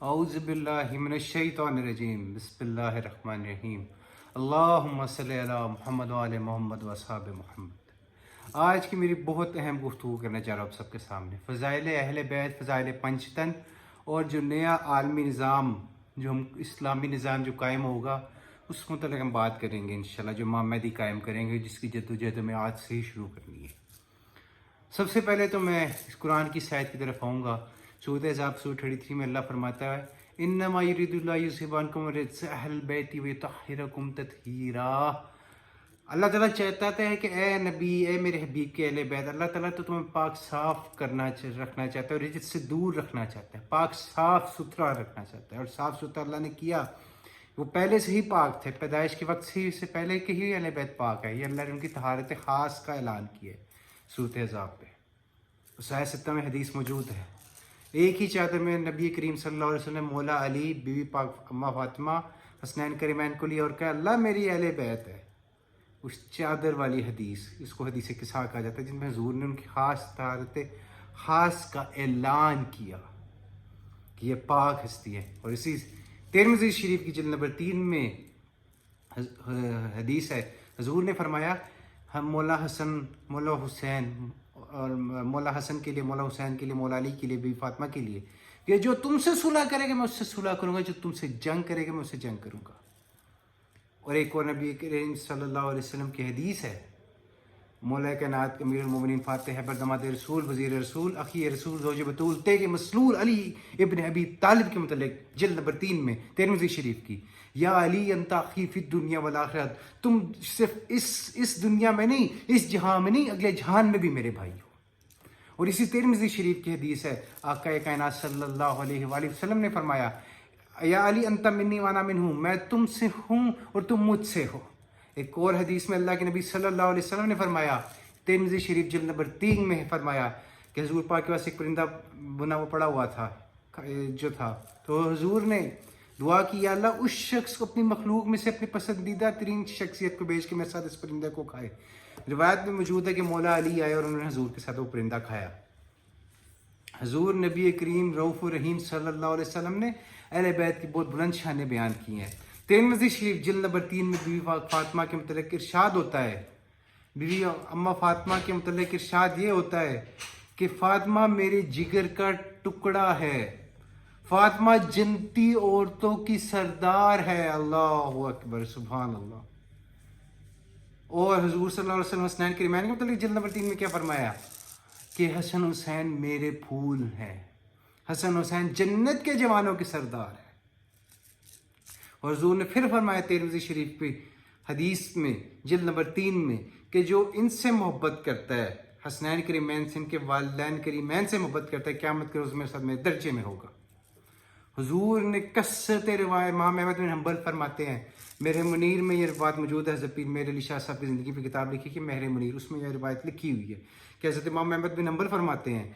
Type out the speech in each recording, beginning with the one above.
اعوذ باللہ من الشیطان الرجیم بسم اللہ الرحمن الرحیم اللہم صلی علی محمد وعلی محمد واصحاب محمد۔ آج کی میری بہت اہم گفتگو کرنا چاہ رہا ہوں آپ سب کے سامنے فضائل اہل بیت، فضائل پنجتن، اور جو نیا عالمی نظام، جو ہم اسلامی نظام جو قائم ہوگا اس متعلق ہم بات کریں گے انشاءاللہ، جو امام مہدی قائم کریں گے، جس کی جدوجہد میں آج سے ہی شروع کرنی ہے۔ سب سے پہلے تو میں اس قرآن کی آیت کی طرف آؤں گا۔ سورۃ احزاب سورۃ 33 میں اللہ فرماتا ہے انما یرید اللہ یذھب عنکم الرجس اہل البیت ویطہرکم تطہیرا۔ اللہ تعالیٰ چاہتا ہے کہ اے نبی، اے میرے حبیب کے اہل بیت، اللہ تعالیٰ تو تمہیں پاک صاف رکھنا چاہتا ہے اور رجس سے دور رکھنا چاہتا ہے، پاک صاف ستھرا رکھنا چاہتا ہے۔ اور صاف ستھرا اللہ نے کیا، وہ پہلے سے ہی پاک تھے، پیدائش کے وقت سے پہلے کے ہی اہل بیت پاک ہے۔ یہ اللہ نے ان کی طہارت خاص کا اعلان کیا ہے سورۃ احزاب پہ۔ اس آیت 7 میں حدیث موجود ہے، ایک ہی چادر میں نبی کریم صلی اللہ علیہ وسلم مولا علی، بیوی پاک اماں فاطمہ، حسنین کریمین کو لیا اور کہا اللہ میری اہل بیت ہے۔ اس چادر والی حدیث، اس کو حدیث قصہ کہا جاتا ہے، جن میں حضور نے ان کی خاص طہارت خاص کا اعلان کیا کہ یہ پاک ہستی ہے۔ اور اسی ترمذی شریف کی جلد نمبر 3 میں حدیث ہے، حضور نے فرمایا ہم مولا حسن، مولا حسین اور مولا حسن کے لیے، مولا حسین کے لیے، مولا علی کے لیے، بی فاطمہ کے لیے کہ جو تم سے صلح کرے گا میں اس سے صلح کروں گا، جو تم سے جنگ کرے گا میں اس سے جنگ کروں گا۔ اور ایک اور نبی کریم صلی اللہ علیہ وسلم کی حدیث ہے، مولا کائنات امیر المومنین فاتح بردماد رسول وزیر رسول اخی رسول زوج بطول تیغ مسلول علی ابن ابی طالب کے متعلق جلد نمبر 3 میں ترمذی شریف کی، یا علی انت اخی فی الدنیا والآخرت، تم صرف اس دنیا میں نہیں، اس جہان میں نہیں، اگلے جہان میں بھی میرے بھائی ہو۔ اور اسی ترمذی شریف کی حدیث ہے، آقا کائنات صلی اللہ علیہ وآلہ وسلم نے فرمایا یا علی انت منی وانا منہ، میں تم سے ہوں اور تم مجھ سے ہو۔ ایک اور حدیث میں اللہ کے نبی صلی اللہ علیہ وسلم نے فرمایا، ترمذی شریف جلد نمبر 3 میں فرمایا کہ حضور پاک کے پاس ایک پرندہ بنا ہوا پڑا ہوا تھا جو تھا، تو حضور نے دعا کی یا اللہ اس شخص کو اپنی مخلوق میں سے اپنی پسندیدہ ترین شخصیت کو بھیج کے میرے ساتھ اس پرندے کو کھائے۔ روایت میں موجود ہے کہ مولا علی آئے اور انہوں نے حضور کے ساتھ وہ پرندہ کھایا۔ حضور نبی کریم رؤوف الرحیم صلی اللہ علیہ وسلم نے اہل بیت کی بہت بلند شانیں بیان کی ہیں۔ ترمذی شریف جلد نمبر 3 میں بیوی فاطمہ کے متعلق ارشاد ہوتا ہے، بیوی اماں فاطمہ کے متعلق ارشاد یہ ہوتا ہے کہ فاطمہ میرے جگر کا ٹکڑا ہے، فاطمہ جنتی عورتوں کی سردار ہے۔ اللہ اکبر، سبحان اللہ۔ اور حضور صلی اللہ علیہ وسلم حسنین کریمین کے متعلق جلد نمبر 3 میں کیا فرمایا کہ حسن حسین میرے پھول ہیں، حسن حسین جنت کے جوانوں کے سردار ہیں۔ اور حضور نے پھر فرمایا ترمذی شریف پہ حدیث میں جلد نمبر 3 میں کہ جو ان سے محبت کرتا ہے، حسنین کریمین سے، ان کے والدین کریمین سے محبت کرتا ہے، قیامت کے روز میرے ساتھ میرے درجے میں ہوگا۔ حضور نے کثرت روایت، امام احمد بن حنبل فرماتے ہیں، میرے منیر میں یہ روایت موجود ہے، حضرت پیر میر علی شاہ صاحب کی زندگی پہ کتاب لکھی کہ مہر منیر، اس میں یہ روایت لکھی ہوئی ہے کہ حضرت امام احمد بن حنبل فرماتے ہیں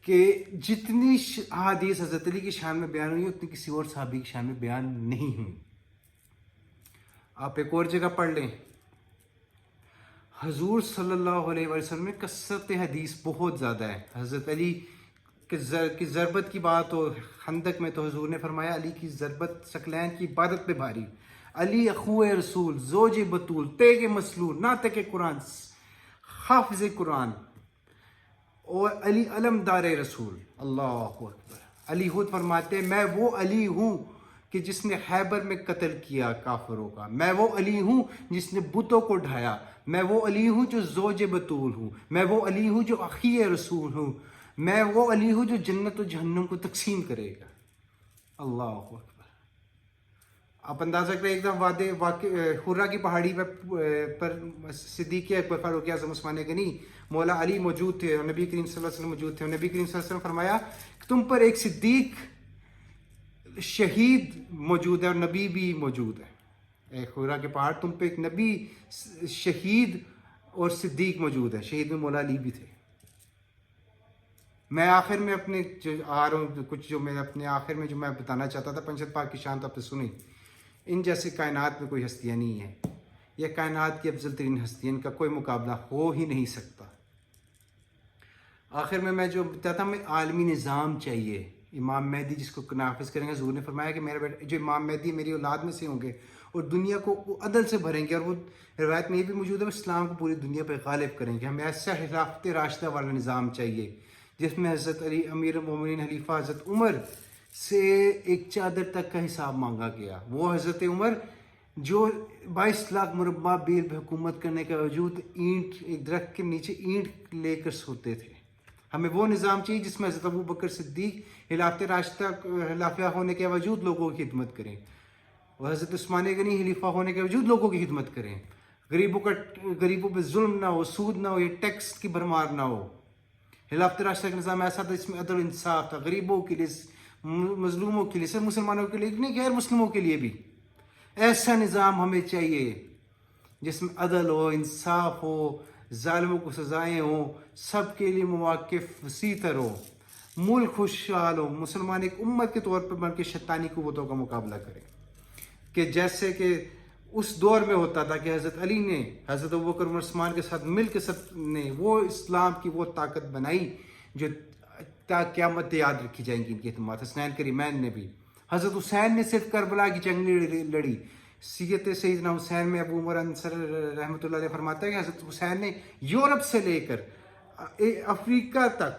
کہ جتنی احادیث حضرت علی کی شان میں بیان ہوئی اتنی کسی اور صحابی کی شان میں بیان نہیں ہوئی۔ آپ ایک اور جگہ پڑھ لیں، حضور صلی اللہ علیہ وسلم میں کثرت حدیث بہت زیادہ ہے۔ حضرت علی کی ضربت کی بات ہو خندق میں تو حضور نے فرمایا علی کی ضربت ثقلین کی عبادت پہ بھاری، علی اخو رسول، زوج بطول، تیغ مسلول، ناطق قرآن، حافظ قرآن، اور علی علمدار رسول۔ اللہ اکبر۔ علی خود فرماتے ہیں میں وہ علی ہوں کہ جس نے خیبر میں قتل کیا کافروں کا، میں وہ علی ہوں جس نے بتوں کو ڈھایا، میں وہ علی ہوں جو زوج بطول ہوں، میں وہ علی ہوں جو اخی رسول ہوں، میں وہ علی ہوں جو جنت و جہنم کو تقسیم کرے گا۔ اللہ اکبر۔ آپ اندازہ کریں ایک دم حرہ کی پہاڑی پر صدیق اکبر، فاروق اعظم، عثمان غنی، مولا علی موجود تھے اور نبی کریم صلی اللہ علیہ وسلم موجود تھے، اور نبی کریم صلی اللہ علیہ وسلم فرمایا کہ تم پر ایک صدیق شہید موجود ہے اور نبی بھی موجود ہے۔ حرہ کے پہاڑ تم پہ ایک نبی شہید اور صدیق موجود ہے، شہید میں مولا علی بھی تھے۔ میں آخر میں اپنے جو آ رہا ہوں کچھ جو میں اپنے آخر میں جو میں بتانا چاہتا تھا، پنجت پاک کی شان تو آپ نے سنی، ان جیسے کائنات میں کوئی ہستیاں نہیں ہیں، یہ کائنات کی افضل ترین ہستی، ان کا کوئی مقابلہ ہو ہی نہیں سکتا۔ آخر میں جو بتاتا ہوں، عالمی نظام چاہیے، امام مہدی جس کو نافذ کریں گے. حضور نے فرمایا کہ میرا بیٹا جو امام مہدی میری اولاد میں سے ہوں گے اور دنیا کو وہ عدل سے بھریں گے, اور وہ روایت میں یہ بھی موجود ہے وہ اسلام کو پوری دنیا پہ غالب کریں گے. ہمیں ایسا خلافت راشدہ والا نظام چاہیے جس میں حضرت علی امیر المومنین خلیفہ حضرت عمر سے ایک چادر تک کا حساب مانگا گیا. وہ حضرت عمر جو 22 لاکھ مربع بیل پہ حکومت کرنے کے باوجود اینٹ ایک درخت کے نیچے اینٹ لے کر سوتے تھے. ہمیں وہ نظام چاہیے جس میں حضرت ابو بکر صدیق خلافت راشدہ خلافہ ہونے کے باوجود لوگوں کی خدمت کریں, اور حضرت عثمان غنی خلیفہ ہونے کے باوجود لوگوں کی خدمت کریں. غریبوں پہ ظلم نہ ہو, سود نہ ہو, یہ ٹیکس کی بھرمار نہ ہو. خلافت راشدہ کا نظام ایسا تھا جس میں عدل و انصاف تھا, غریبوں کے لیے, مظلوموں کے لیے, صرف مسلمانوں کے لیے نہیں, غیر مسلموں کے لیے بھی. ایسا نظام ہمیں چاہیے جس میں عدل ہو, انصاف ہو, ظالموں کو سزائیں ہوں, سب کے لیے مواقع وسیع تر ہو, ملک خوشحال ہو, مسلمان ایک امت کے طور پر بن کے شیطانی قوتوں کا مقابلہ کریں. کہ جیسے کہ اس دور میں ہوتا تھا کہ حضرت علی نے حضرت ابوبکر عمر عثمان کے ساتھ مل کے سب نے وہ اسلام کی وہ طاقت بنائی جو تا قیامت یاد رکھی جائیں گی ان کی خدمات. حسنین کریمین نے بھی, حضرت حسین نے صرف کربلا کی جنگ لڑی. سیرت سیدنا حسین میں ابو عمر انصر رحمۃ اللہ علیہ فرماتا ہے کہ حضرت حسین نے یورپ سے لے کر افریقہ تک,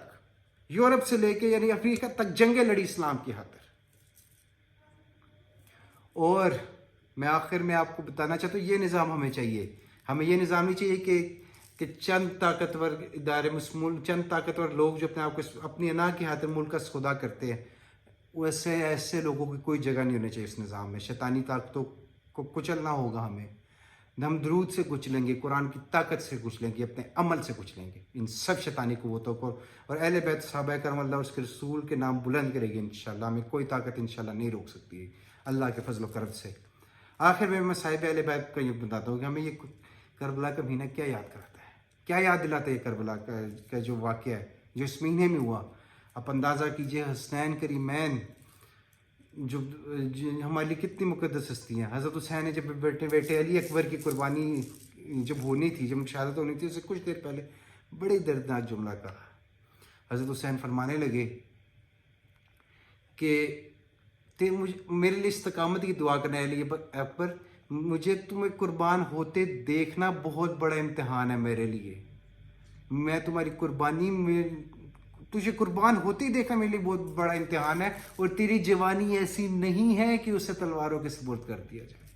یورپ سے لے کے یعنی افریقہ تک جنگیں لڑی اسلام کی خاطر. اور میں آخر میں آپ کو بتانا چاہتا ہوں یہ نظام ہمیں چاہیے. ہمیں یہ نظام نہیں چاہیے کہ چند طاقتور ادارے, چند طاقتور لوگ جو اپنے آپ کو اپنی انا کی خاطر ملک کا خدا کرتے ہیں, ویسے ایسے لوگوں کی کوئی جگہ نہیں ہونی چاہیے اس نظام میں. شیطانی طاقتوں کو کچلنا ہوگا ہمیں. ہم درود سے کچلیں گے, قرآن کی طاقت سے کچلیں گے, اپنے عمل سے کچلیں گے ان سب شیطانی قوتوں کو, اور اہل بیت صحابہ کرام اللہ اس کے رسول کے نام بلند کرے گی انشاءاللہ. ہمیں کوئی طاقت انشاءاللہ نہیں روک سکتی اللہ کے فضل و کرم سے. آخر میں صاحب اہل بیت کا یہ بتاتا ہوں کہ ہمیں یہ کربلا کا مہینہ کیا یاد کراتا ہے, کیا یاد دلاتا ہے یہ کربلا کا جو واقعہ ہے جو اس مہینے میں ہوا. آپ اندازہ کیجئے حسنین کریمین جو ہمارے لیے کتنی مقدس ہستی ہیں. حضرت حسین نے جب بیٹے علی اکبر کی قربانی جب ہونی تھی, جب شہادت ہونی تھی, اس سے کچھ دیر پہلے بڑے دردناک جملہ کہا. حضرت حسین فرمانے لگے کہ میرے لیے استقامت کی دعا کرنے علی اکبر, مجھے تمہیں قربان ہوتے دیکھنا بہت بڑا امتحان ہے میرے لیے. میں تمہاری قربانی میں تجھے قربان ہوتے ہی دیکھنا میرے لیے بہت بڑا امتحان ہے, اور تیری جوانی ایسی نہیں ہے کہ اسے تلواروں کے سپرد کر دیا جائے.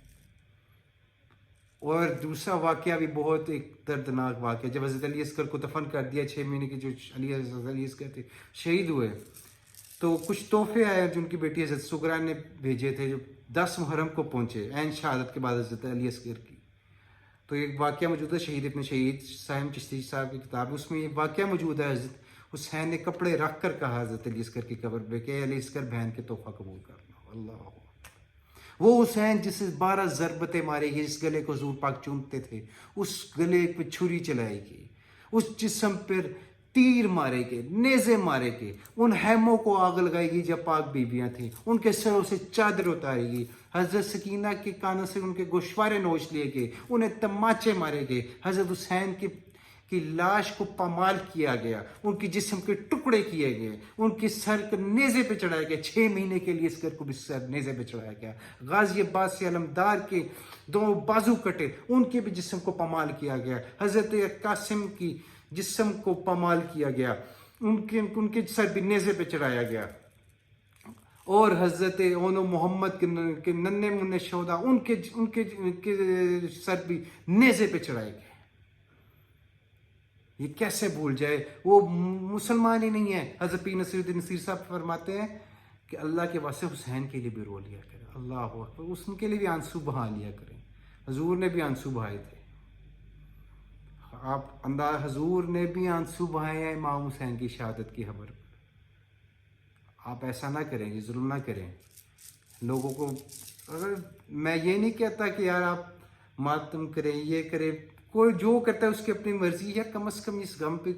اور دوسرا واقعہ بھی بہت ایک دردناک واقعہ, جب حضرت علی اصغر کو دفن کر دیا, 6 مہینے کے جو حضرت علی اصغر تھے شہید ہوئے, تو کچھ تحفے آئے جو ان کی بیٹی حضرت سغرا نے بھیجے تھے جو 10 محرم کو پہنچے عین شہادت کے بعد حضرت علی اصغر کی. تو ایک واقعہ موجود ہے شہید ابن شہید صاحب چشتی صاحب کی کتاب, اس میں یہ واقعہ موجود ہے. حضرت حسین نے کپڑے رکھ کر کہا حضرت علی اصغر کی قبر پہ کہ علی اصغر بہن کے تحفہ قبول کرنا. اللہ, وہ حسین جسے 12 ضربتیں مارے گی, جس گلے کو حضور پاک چومتے تھے اس گلے پہ چھری چلائے گی, اس جسم پر تیر مارے گے, نیزے مارے گے, ان ہیموں کو آگ لگائے گی جب پاک بیویاں تھیں, ان کے سروں سے چادر اتارے گی. حضرت سکینہ کے کانوں سے ان کے گوشوارے نوچ لیے گئے, انہیں تماچے مارے گئے. حضرت حسین کی لاش کو پامال کیا گیا, ان کی جسم کے ٹکڑے کیے گئے, ان کی سر کو نیزے پہ چڑھایا گیا. 6 مہینے کے لیے اس گھر کو بھی سر نیزے پہ چڑھایا گیا. غازی عباس سے علمدار کے 2 بازو کٹے, ان کے بھی جسم کو پامال کیا گیا. حضرت قاسم کی جسم کو پامال کیا گیا, ان کے سر بھی نیزے پہ چڑھایا گیا. اور حضرت اونو محمد کے ننھے منھے شہداء ان کے سر بھی نیزے پہ چڑھائے گئے. یہ کیسے بھول جائے, وہ مسلمان ہی نہیں ہے. حضرت پیر نصیر الدین نصیر صاحب فرماتے ہیں کہ اللہ کے واسطے حسین کے لیے بھی رو لیا کریں. اللہ اکبر, اس کے لیے بھی آنسو بہا لیا کریں. حضور نے بھی آنسو بہائے تھے, آپ حضور نے بھی آنسو بہائے ہیں امام حسین کی شہادت کی خبر پر. آپ ایسا نہ کریں, یہ ظلم نہ کریں لوگوں کو. اگر میں یہ نہیں کہتا کہ یار آپ ماتم کریں, یہ کریں, کوئی جو کرتا ہے اس کی اپنی مرضی ہے, کم از کم اس غم پہ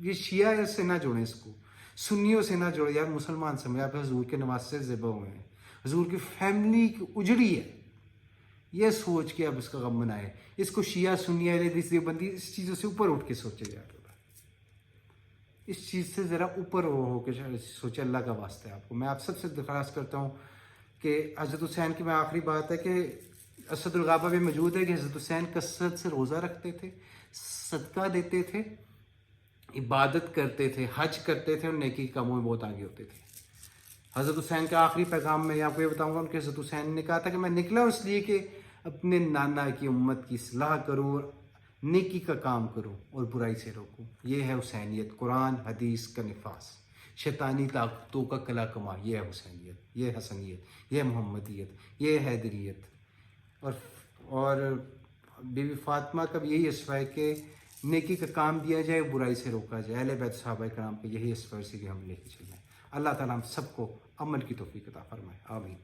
یہ شیعہ سے نہ جوڑیں, اس کو سنیوں سے نہ جوڑیں. یار مسلمان سمجھے, آپ حضور کے نواز سے ذبح ہوئے ہیں, حضور کی فیملی کی اجڑی ہے, یہ سوچ کے اب اس کا غم منائے. اس کو شیعہ سنی اہل حدیث دیوبندی اس چیزوں سے اوپر اٹھ کے سوچے. یار اس چیز سے ذرا اوپر ہو کے سوچے، اللہ کا واسطہ ہے آپ کو. میں آپ سب سے درخواست کرتا ہوں کہ حضرت حسین کی میں آخری بات ہے کہ اسد الغابہ میں موجود ہے کہ حضرت حسین کثرت سے روزہ رکھتے تھے، صدقہ دیتے تھے، عبادت کرتے تھے، حج کرتے تھے اور نیکی کے کاموں میں بہت آگے ہوتے تھے. حضرت حسین کا آخری پیغام میں آپ کو یہ بتاؤں گا کہ حضرت حسین نے کہا تھا کہ میں نکلا اس لیے کہ اپنے نانا کی امت کی اصلاح کروں اور نیکی کا کام کروں اور برائی سے روکوں. یہ ہے حسینیت، قرآن حدیث کا نفاذ، شیطانی طاقتوں کا کلا کما. یہ ہے حسینیت، یہ حسنیت، یہ محمدیت، یہ حیدریت. اور بی بی فاطمہ کا بھی یہی اسوہ ہے کہ نیکی کا کام دیا جائے، برائی سے روکا جائے. اہل بیت صحابہ کرام پہ یہی اسوہ سے کہ ہم لے کے چلیں. اللہ تعالیٰ ہم سب کو عمل کی توفیق عطا فرمائے. آمین.